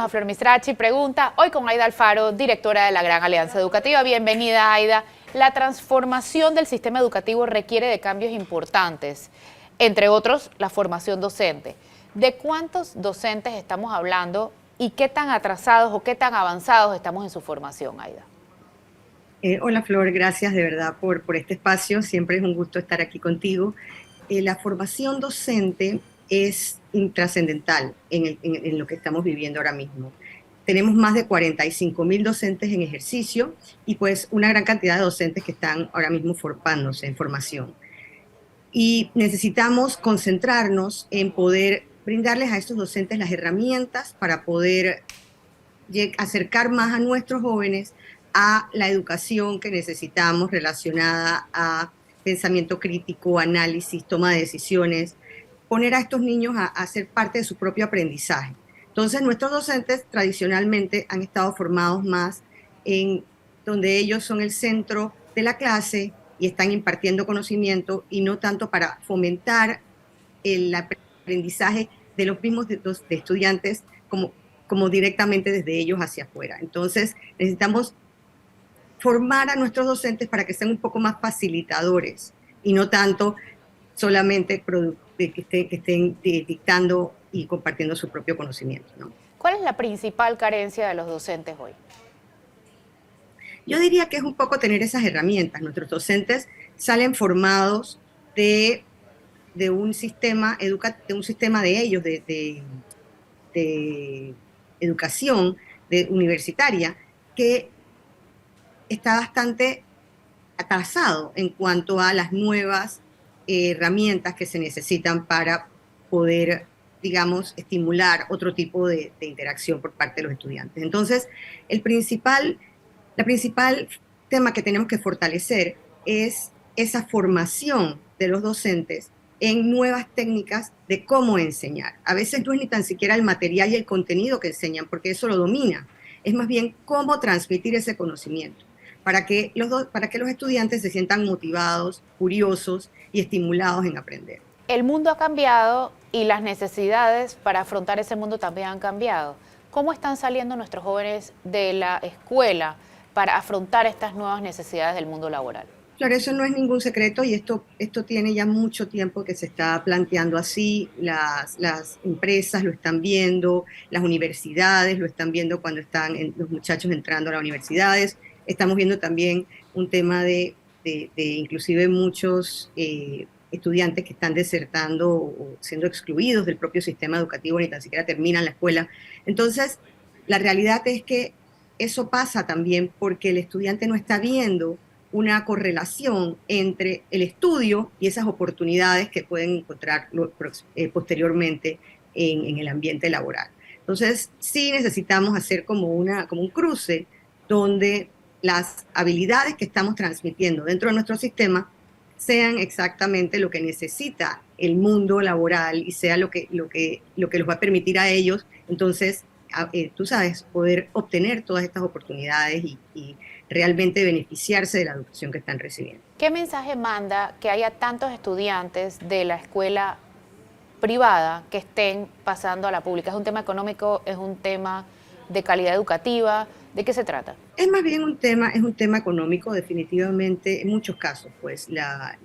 a Flor Mizrachi Pregunta, hoy con Aida Alfaro, directora de la Gran Alianza Educativa. Bienvenida, Aida. La transformación del sistema educativo requiere de cambios importantes, entre otros la formación docente. ¿De cuántos docentes estamos hablando y qué tan atrasados o qué tan avanzados estamos en su formación, Aida? Hola Flor, gracias de verdad por este espacio, siempre es un gusto estar aquí contigo. La formación docente es trascendental en lo que estamos viviendo ahora mismo. Tenemos más de 45.000 docentes en ejercicio y pues una gran cantidad de docentes que están ahora mismo formándose en formación. Y necesitamos concentrarnos en poder brindarles a estos docentes las herramientas para poder acercar más a nuestros jóvenes a la educación que necesitamos relacionada a pensamiento crítico, análisis, toma de decisiones, poner a estos niños a ser parte de su propio aprendizaje. Entonces, nuestros docentes tradicionalmente han estado formados más en donde ellos son el centro de la clase y están impartiendo conocimiento y no tanto para fomentar el aprendizaje de los mismos de estudiantes como directamente desde ellos hacia afuera. Entonces, necesitamos formar a nuestros docentes para que sean un poco más facilitadores y no tanto solamente que estén dictando y compartiendo su propio conocimiento, ¿no? ¿Cuál es la principal carencia de los docentes hoy? Yo diría que es un poco tener esas herramientas. Nuestros docentes salen formados de un sistema de ellos, de educación universitaria, que está bastante atrasado en cuanto a las nuevas herramientas que se necesitan para poder, digamos, estimular otro tipo de interacción por parte de los estudiantes. Entonces, la principal tema que tenemos que fortalecer es esa formación de los docentes en nuevas técnicas de cómo enseñar. A veces no es ni tan siquiera el material y el contenido que enseñan, porque eso lo domina. Es más bien cómo transmitir ese conocimiento para que los estudiantes se sientan motivados, curiosos y estimulados en aprender. El mundo ha cambiado y las necesidades para afrontar ese mundo también han cambiado. ¿Cómo están saliendo nuestros jóvenes de la escuela para afrontar estas nuevas necesidades del mundo laboral? Claro, eso no es ningún secreto y esto tiene ya mucho tiempo que se está planteando así. Las empresas lo están viendo, las universidades lo están viendo cuando están los muchachos entrando a las universidades. Estamos viendo también un tema de inclusive muchos estudiantes que están desertando o siendo excluidos del propio sistema educativo, ni tan siquiera terminan la escuela. Entonces, la realidad es que eso pasa también porque el estudiante no está viendo una correlación entre el estudio y esas oportunidades que pueden encontrar posteriormente en el ambiente laboral. Entonces, sí necesitamos hacer como un cruce donde las habilidades que estamos transmitiendo dentro de nuestro sistema sean exactamente lo que necesita el mundo laboral y sea lo que les va a permitir a ellos, entonces, tú sabes, poder obtener todas estas oportunidades y realmente beneficiarse de la educación que están recibiendo. ¿Qué mensaje manda que haya tantos estudiantes de la escuela privada que estén pasando a la pública? ¿Es un tema económico? ¿Es un tema de calidad educativa? ¿De qué se trata? Es más bien un tema económico, definitivamente, en muchos casos, pues la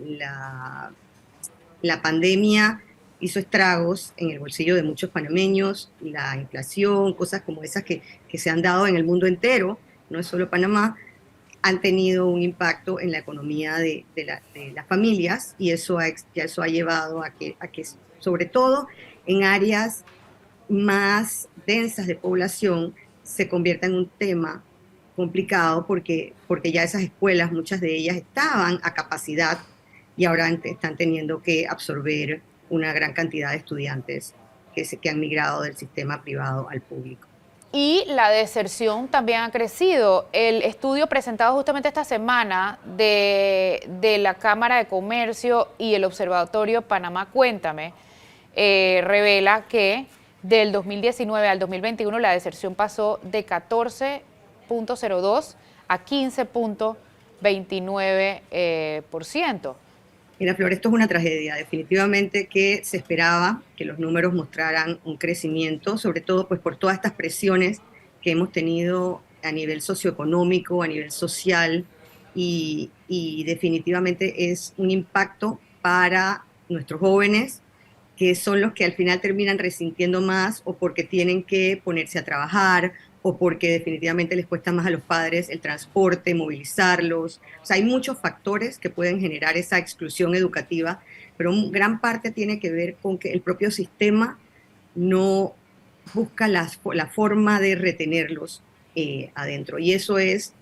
pandemia hizo estragos en el bolsillo de muchos panameños, la inflación, cosas como esas que se han dado en el mundo entero, no es solo Panamá, han tenido un impacto en la economía de las familias y eso ha llevado a que, sobre todo en áreas más densas de población, se convierta en un tema complicado porque ya esas escuelas, muchas de ellas estaban a capacidad y ahora están teniendo que absorber una gran cantidad de estudiantes que han migrado del sistema privado al público. Y la deserción también ha crecido. El estudio presentado justamente esta semana de la Cámara de Comercio y el Observatorio Panamá Cuéntame revela que del 2019 al 2021 la deserción pasó de 14.02 a 15.29%. Mira, Flor, esto es una tragedia. Definitivamente que se esperaba que los números mostraran un crecimiento, sobre todo pues por todas estas presiones que hemos tenido a nivel socioeconómico, a nivel social, y definitivamente es un impacto para nuestros jóvenes, que son los que al final terminan resintiendo más o porque tienen que ponerse a trabajar o porque definitivamente les cuesta más a los padres el transporte, movilizarlos. O sea, hay muchos factores que pueden generar esa exclusión educativa, pero gran parte tiene que ver con que el propio sistema no busca la forma de retenerlos adentro. Y eso es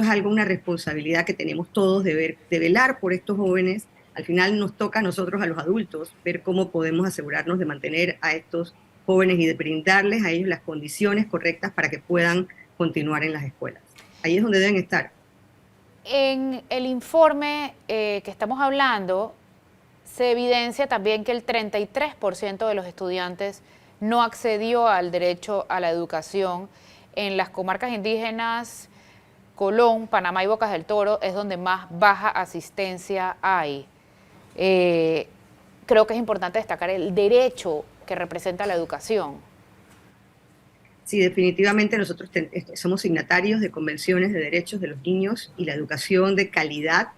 algo, una responsabilidad que tenemos todos de velar por estos jóvenes. Al final nos toca a nosotros, a los adultos, ver cómo podemos asegurarnos de mantener a estos jóvenes y de brindarles a ellos las condiciones correctas para que puedan continuar en las escuelas. Ahí es donde deben estar. En el informe que estamos hablando, se evidencia también que el 33% de los estudiantes no accedió al derecho a la educación. En las comarcas indígenas, Colón, Panamá y Bocas del Toro es donde más baja asistencia hay. Creo que es importante destacar el derecho que representa la educación. Sí, definitivamente nosotros somos signatarios de convenciones de derechos de los niños y la educación de calidad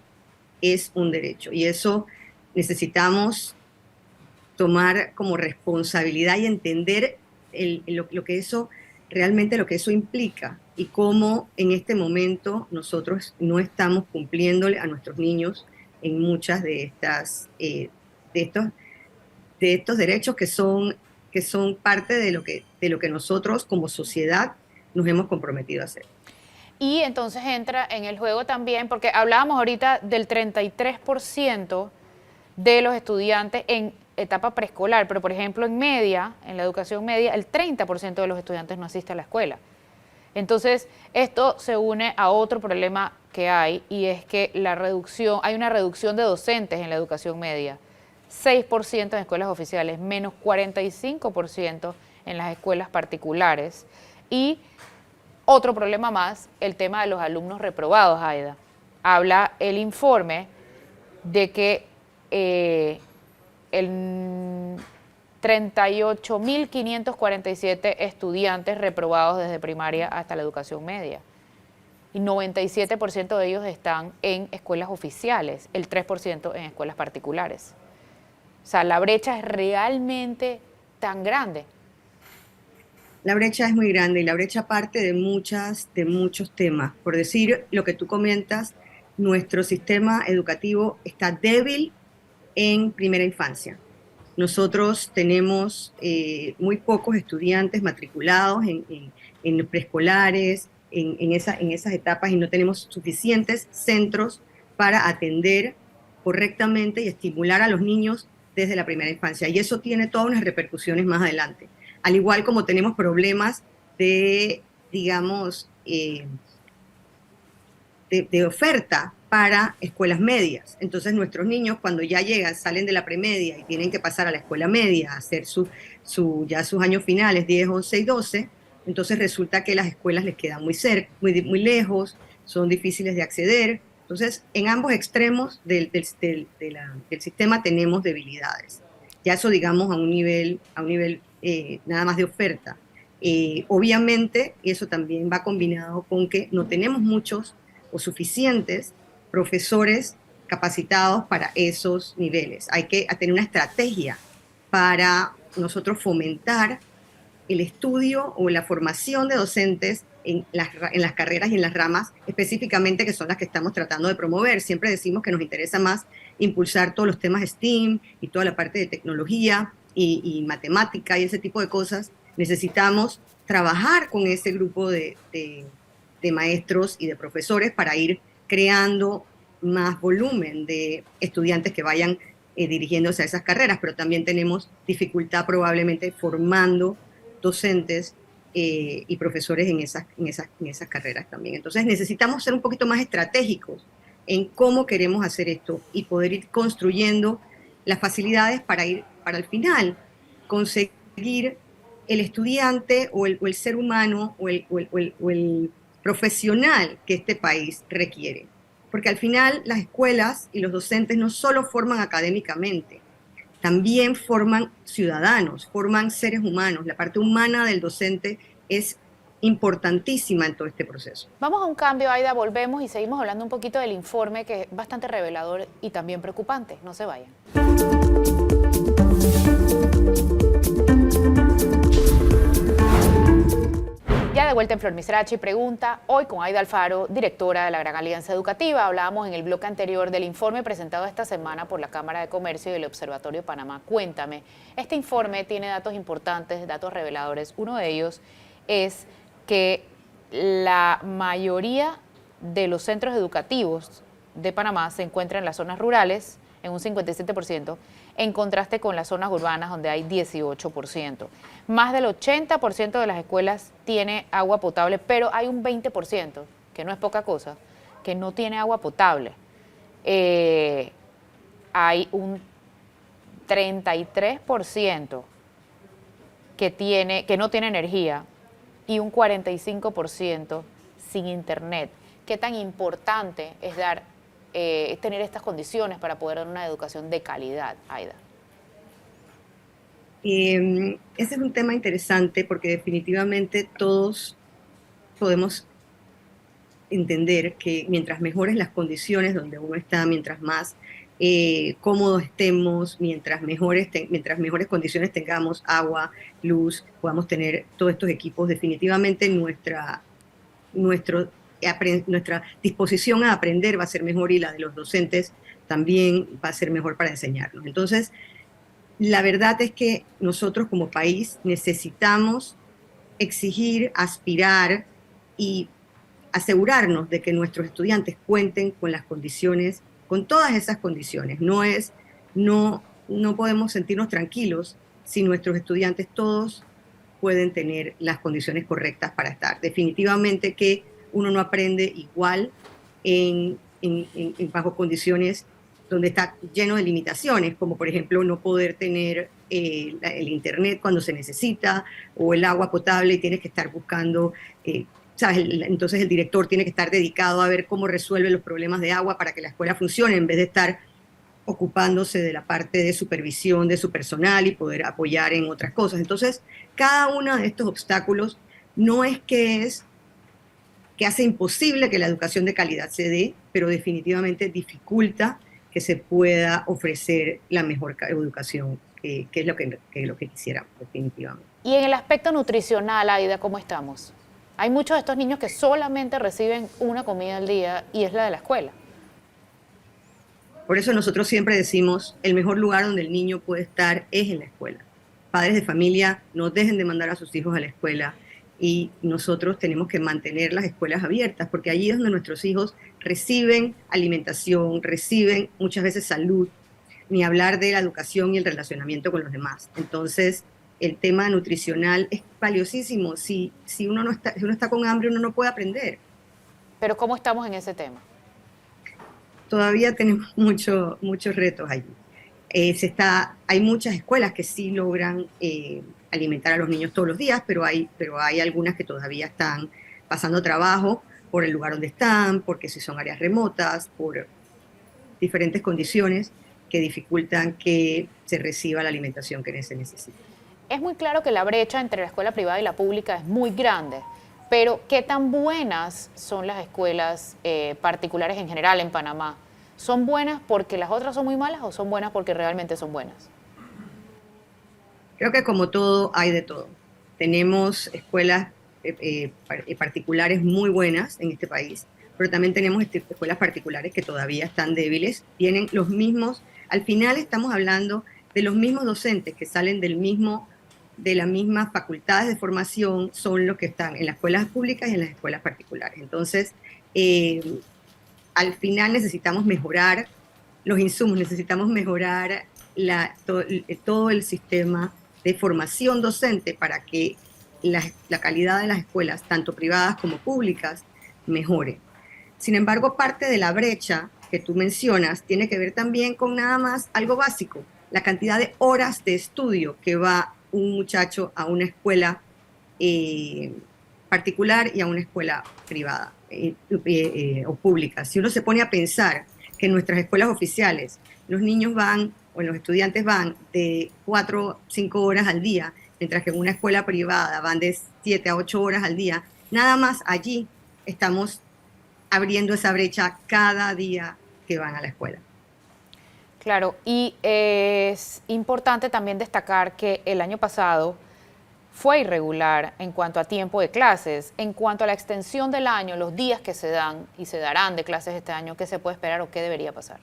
es un derecho. Y eso necesitamos tomar como responsabilidad y entender lo que eso realmente lo que eso implica y cómo en este momento nosotros no estamos cumpliéndole a nuestros niños en muchas de estas de estos de estos derechos que son parte de lo que nosotros como sociedad nos hemos comprometido a hacer. Y entonces entra en el juego también, porque hablábamos ahorita del 33% de los estudiantes en etapa preescolar, pero por ejemplo en media, en la educación media, el 30% de los estudiantes no asiste a la escuela. Entonces, esto se une a otro problema que hay, y es que hay una reducción de docentes en la educación media. 6% en escuelas oficiales, menos 45% en las escuelas particulares. Y otro problema más, el tema de los alumnos reprobados, Aida. Habla el informe de que el 38.547 estudiantes reprobados desde primaria hasta la educación media. Y 97% de ellos están en escuelas oficiales, el 3% en escuelas particulares. O sea, la brecha es realmente tan grande. La brecha es muy grande y la brecha parte de muchos temas. Por decir lo que tú comentas, nuestro sistema educativo está débil en primera infancia. Nosotros tenemos muy pocos estudiantes matriculados en preescolares, en esas etapas, y no tenemos suficientes centros para atender correctamente y estimular a los niños desde la primera infancia. Y eso tiene todas unas repercusiones más adelante. Al igual como tenemos problemas de, digamos, de oferta para escuelas medias. Entonces nuestros niños cuando ya llegan, salen de la premedia y tienen que pasar a la escuela media, a hacer ya sus años finales, 10, 11 y 12, entonces resulta que las escuelas les quedan muy cerca, muy lejos, son difíciles de acceder. Entonces, en ambos extremos del sistema tenemos debilidades. Ya eso, digamos, a un nivel nada más de oferta. Obviamente, eso también va combinado con que no tenemos muchos o suficientes profesores capacitados para esos niveles. Hay que tener una estrategia para nosotros fomentar el estudio o la formación de docentes en las carreras y en las ramas específicamente que son las que estamos tratando de promover. Siempre decimos que nos interesa más impulsar todos los temas STEAM y toda la parte de tecnología y matemática y ese tipo de cosas. Necesitamos trabajar con ese grupo de maestros y de profesores para ir creando más volumen de estudiantes que vayan dirigiéndose a esas carreras, pero también tenemos dificultad probablemente formando docentes y profesores en esas carreras también. Entonces necesitamos ser un poquito más estratégicos en cómo queremos hacer esto y poder ir construyendo las facilidades para al final conseguir el estudiante o el ser humano o el profesional que este país requiere. porque al final las escuelas y los docentes no solo forman académicamente, también forman ciudadanos, forman seres humanos. La parte humana del docente es importantísima en todo este proceso. Vamos a un cambio, Aida, volvemos y seguimos hablando un poquito del informe que es bastante revelador y también preocupante. No se vayan. Ya de vuelta en Flor Misrachi pregunta, hoy con Aida Alfaro, directora de la Gran Alianza Educativa. Hablábamos en el bloque anterior del informe presentado esta semana por la Cámara de Comercio y el Observatorio Panamá. Cuéntame, este informe tiene datos importantes, datos reveladores. Uno de ellos es que la mayoría de los centros educativos de Panamá se encuentran en las zonas rurales, en un 57%, en contraste con las zonas urbanas donde hay 18%. Más del 80% de las escuelas tiene agua potable, pero hay un 20%, que no es poca cosa, que no tiene agua potable. Hay un 33% que no tiene energía y un 45% sin internet. ¿Qué tan importante es tener estas condiciones para poder dar una educación de calidad, Aida? Ese es un tema interesante porque definitivamente todos podemos entender que mientras mejores las condiciones donde uno está, mientras más cómodos estemos, mientras mejores condiciones tengamos, agua, luz, podamos tener todos estos equipos, definitivamente nuestra disposición a aprender va a ser mejor y la de los docentes también va a ser mejor para enseñarnos. Entonces, la verdad es que nosotros como país necesitamos exigir, aspirar y asegurarnos de que nuestros estudiantes cuenten con las condiciones, con todas esas condiciones. No podemos sentirnos tranquilos si nuestros estudiantes todos pueden tener las condiciones correctas para estar. Definitivamente que uno no aprende igual bajo condiciones donde está lleno de limitaciones, como por ejemplo no poder tener el internet cuando se necesita, o el agua potable y tienes que estar buscando, ¿sabes? Entonces el director tiene que estar dedicado a ver cómo resuelve los problemas de agua para que la escuela funcione, en vez de estar ocupándose de la parte de supervisión de su personal y poder apoyar en otras cosas. Entonces, cada uno de estos obstáculos no es que hace imposible que la educación de calidad se dé, pero definitivamente dificulta que se pueda ofrecer la mejor educación, que es lo que quisiéramos, definitivamente. Y en el aspecto nutricional, Aida, ¿cómo estamos? Hay muchos de estos niños que solamente reciben una comida al día y es la de la escuela. Por eso nosotros siempre decimos, el mejor lugar donde el niño puede estar es en la escuela. Padres de familia, no dejen de mandar a sus hijos a la escuela, y nosotros tenemos que mantener las escuelas abiertas, porque allí es donde nuestros hijos reciben alimentación, reciben muchas veces salud, ni hablar de la educación y el relacionamiento con los demás. Entonces, el tema nutricional es valiosísimo. Si uno está con hambre, uno no puede aprender. Pero ¿cómo estamos en ese tema? Todavía tenemos muchos retos allí. Hay muchas escuelas que sí logran alimentar a los niños todos los días, pero hay algunas que todavía están pasando trabajo por el lugar donde están, porque si son áreas remotas, por diferentes condiciones que dificultan que se reciba la alimentación que se necesita. Es muy claro que la brecha entre la escuela privada y la pública es muy grande, pero ¿qué tan buenas son las escuelas particulares en general en Panamá? ¿Son buenas porque las otras son muy malas o son buenas porque realmente son buenas? Creo que como todo, hay de todo. Tenemos escuelas particulares muy buenas en este país, pero también tenemos escuelas particulares que todavía están débiles. Tienen los mismos, al final estamos hablando de los mismos docentes que salen de las mismas facultades de formación, son los que están en las escuelas públicas y en las escuelas particulares. Entonces, al final necesitamos mejorar los insumos, necesitamos mejorar todo el sistema de formación docente para que la calidad de las escuelas, tanto privadas como públicas, mejore. Sin embargo, parte de la brecha que tú mencionas tiene que ver también con nada más algo básico, la cantidad de horas de estudio que va un muchacho a una escuela particular y a una escuela privada o pública. Si uno se pone a pensar que en nuestras escuelas oficiales los niños van o los estudiantes van de 4 o 5 horas al día, mientras que en una escuela privada van de 7 a 8 horas al día, nada más allí estamos abriendo esa brecha cada día que van a la escuela. Claro, y es importante también destacar que el año pasado fue irregular en cuanto a tiempo de clases, en cuanto a la extensión del año, los días que se dan y se darán de clases este año, ¿qué se puede esperar o qué debería pasar?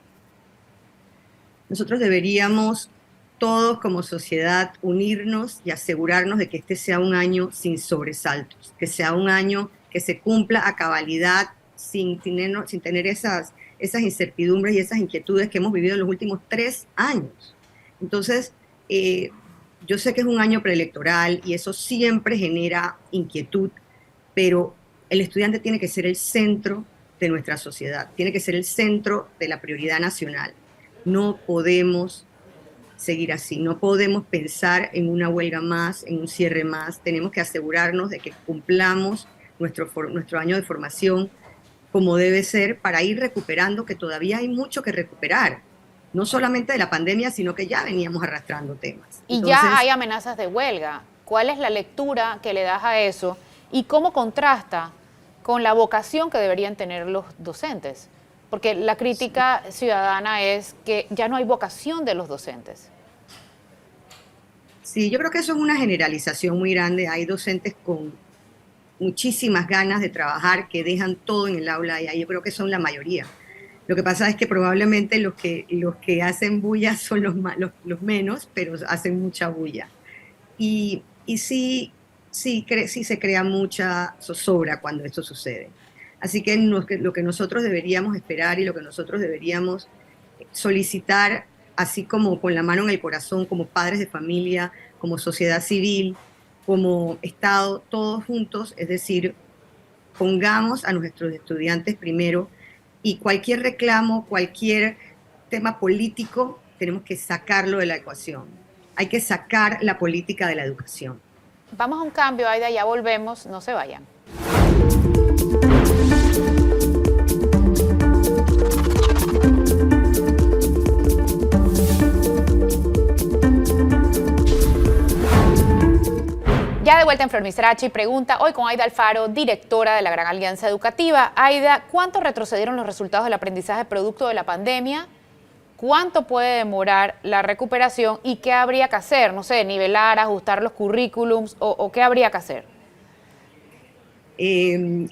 Nosotros deberíamos todos como sociedad unirnos y asegurarnos de que este sea un año sin sobresaltos, que sea un año que se cumpla a cabalidad sin tener esas incertidumbres y esas inquietudes que hemos vivido en los últimos 3 años. Entonces, yo sé que es un año preelectoral y eso siempre genera inquietud, pero el estudiante tiene que ser el centro de nuestra sociedad, tiene que ser el centro de la prioridad nacional. No podemos seguir así, no podemos pensar en una huelga más, en un cierre más, tenemos que asegurarnos de que cumplamos nuestro año de formación como debe ser para ir recuperando, que todavía hay mucho que recuperar, no solamente de la pandemia, sino que ya veníamos arrastrando temas. Y ya Entonces, hay amenazas de huelga. ¿Cuál es la lectura que le das a eso y cómo contrasta con la vocación que deberían tener los docentes? Porque la crítica ciudadana es que ya no hay vocación de los docentes. sí, yo creo que eso es una generalización muy grande. Hay docentes con muchísimas ganas de trabajar que dejan todo en el aula y ahí yo creo que son la mayoría. Lo que pasa es que probablemente los que hacen bulla son los menos, pero hacen mucha bulla. Y sí se crea mucha zozobra cuando esto sucede. Así que lo que nosotros deberíamos esperar y lo que nosotros deberíamos solicitar, así como con la mano en el corazón, como padres de familia, como sociedad civil, como Estado, todos juntos, es decir, pongamos a nuestros estudiantes primero y cualquier reclamo, cualquier tema político, tenemos que sacarlo de la ecuación. Hay que sacar la política de la educación. Vamos a un cambio, Aida, ya volvemos, no se vayan. Ya de vuelta en Flor Misrachi, pregunta hoy con Aida Alfaro, directora de la Gran Alianza Educativa. Aida, ¿cuánto retrocedieron los resultados del aprendizaje producto de la pandemia? ¿Cuánto puede demorar la recuperación y qué habría que hacer? No sé, nivelar, ajustar los currículums o qué habría que hacer. El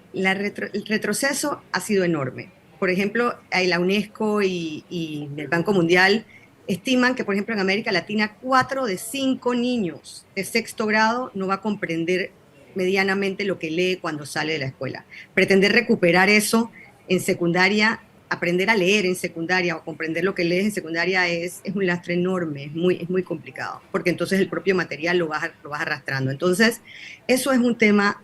retroceso ha sido enorme. Por ejemplo, la UNESCO y el Banco Mundial estiman que, por ejemplo, en América Latina, 4 de 5 niños de sexto grado no va a comprender medianamente lo que lee cuando sale de la escuela. Pretender recuperar eso en secundaria, aprender a leer en secundaria o comprender lo que lees en secundaria es un lastre enorme, es muy complicado, porque entonces el propio material lo vas arrastrando. Entonces, eso es un tema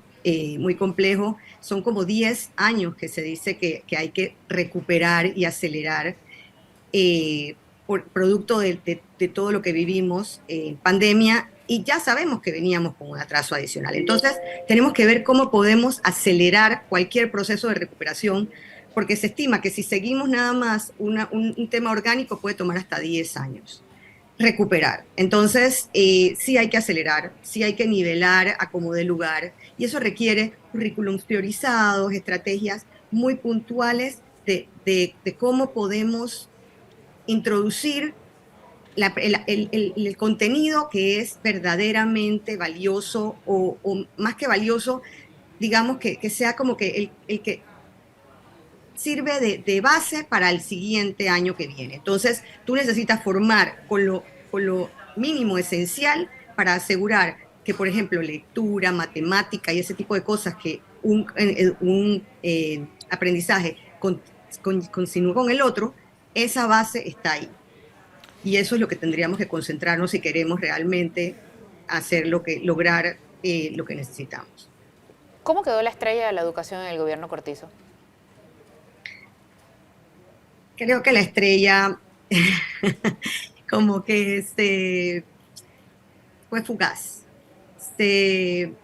muy complejo. Son como 10 años que se dice que hay que recuperar y acelerar producto de todo lo que vivimos en pandemia, y ya sabemos que veníamos con un atraso adicional. Entonces, tenemos que ver cómo podemos acelerar cualquier proceso de recuperación, porque se estima que si seguimos nada más un tema orgánico puede tomar hasta 10 años recuperar. Entonces, sí hay que acelerar, sí hay que nivelar a como dé lugar, y eso requiere currículums priorizados, estrategias muy puntuales de cómo podemos introducir el contenido que es verdaderamente valioso o más que valioso, digamos que sea como que el que sirve de base para el siguiente año que viene. Entonces, tú necesitas formar con lo mínimo esencial para asegurar que, por ejemplo, lectura, matemática y ese tipo de cosas que un aprendizaje continúa con el otro, esa base está ahí. Y eso es lo que tendríamos que concentrarnos si queremos realmente lograr lo que necesitamos. ¿Cómo quedó la estrella de la educación en el gobierno Cortizo? Creo que la estrella como que fue fugaz, se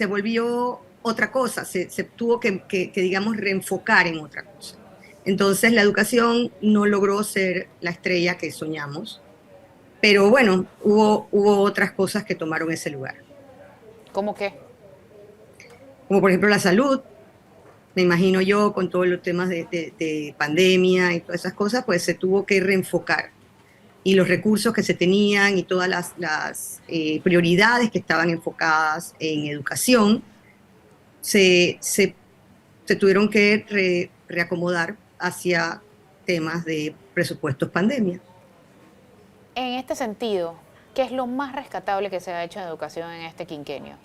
volvió otra cosa, se tuvo que, digamos, reenfocar en otra cosa. Entonces la educación no logró ser la estrella que soñamos, pero bueno, hubo otras cosas que tomaron ese lugar. ¿Cómo qué? Como por ejemplo la salud, me imagino yo, con todos los temas de pandemia y todas esas cosas, pues se tuvo que reenfocar. Y los recursos que se tenían y todas las prioridades que estaban enfocadas en educación se tuvieron que reacomodar hacia temas de presupuestos pandemia. En este sentido, ¿qué es lo más rescatable que se ha hecho en educación en este quinquenio?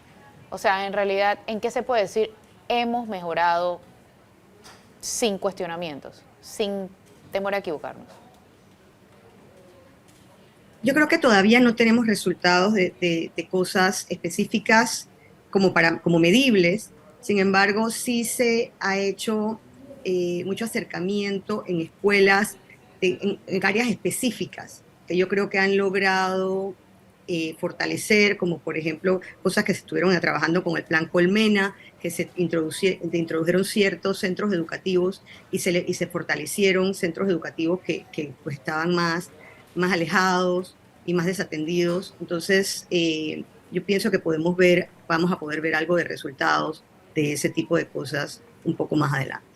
O sea, en realidad, ¿en qué se puede decir hemos mejorado sin cuestionamientos, sin temor a equivocarnos? Yo creo que todavía no tenemos resultados de cosas específicas como medibles. Sin embargo, sí se ha hecho mucho acercamiento en escuelas, en áreas específicas, que yo creo que han logrado fortalecer, como por ejemplo cosas que se estuvieron trabajando con el Plan Colmena, que se introdujeron ciertos centros educativos y se fortalecieron centros educativos que pues, estaban más alejados y más desatendidos. Entonces, yo pienso que vamos a poder ver algo de resultados de ese tipo de cosas un poco más adelante.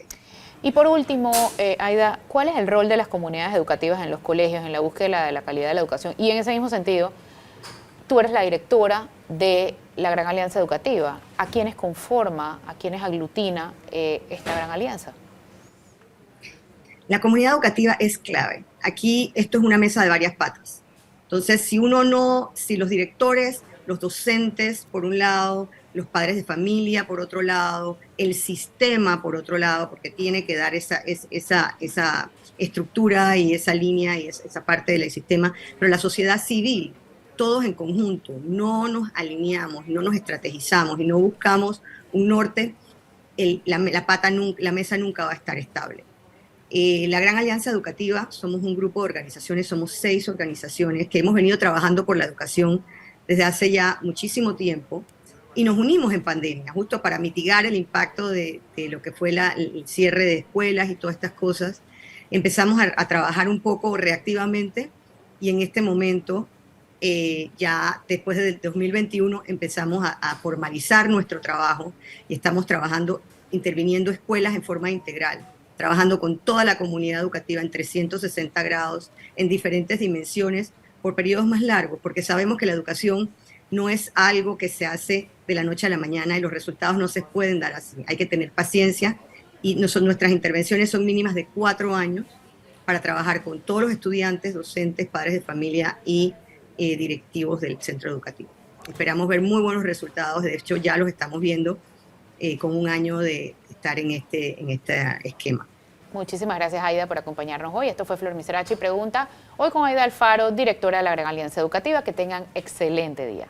Y por último, Aida, ¿cuál es el rol de las comunidades educativas en los colegios, en la búsqueda de la calidad de la educación? Y en ese mismo sentido, tú eres la directora de la Gran Alianza Educativa. ¿A quiénes conforma, a quiénes aglutina esta Gran Alianza? La comunidad educativa es clave. Aquí esto es una mesa de varias patas. Entonces, si los directores, los docentes, por un lado, los padres de familia, por otro lado, el sistema, por otro lado, porque tiene que dar esa estructura y esa línea y esa parte del sistema, pero la sociedad civil, todos en conjunto, no nos alineamos, no nos estrategizamos y no buscamos un norte, la mesa nunca va a estar estable. La Gran Alianza Educativa, somos un grupo de organizaciones, somos 6 organizaciones que hemos venido trabajando por la educación desde hace ya muchísimo tiempo y nos unimos en pandemia, justo para mitigar el impacto de lo que fue el cierre de escuelas y todas estas cosas. Empezamos a trabajar un poco reactivamente y en este momento, ya después del 2021, empezamos a formalizar nuestro trabajo y estamos interviniendo escuelas en forma integral, trabajando con toda la comunidad educativa en 360 grados, en diferentes dimensiones, por periodos más largos, porque sabemos que la educación no es algo que se hace de la noche a la mañana y los resultados no se pueden dar así. Hay que tener paciencia y nuestras intervenciones son mínimas de 4 años para trabajar con todos los estudiantes, docentes, padres de familia y directivos del centro educativo. Esperamos ver muy buenos resultados, de hecho ya los estamos viendo con un año de estar en este esquema. Muchísimas gracias, Aida, por acompañarnos hoy. Esto fue Flor Miserachi Pregunta, hoy con Aida Alfaro, directora de la Gran Alianza Educativa. Que tengan excelente día.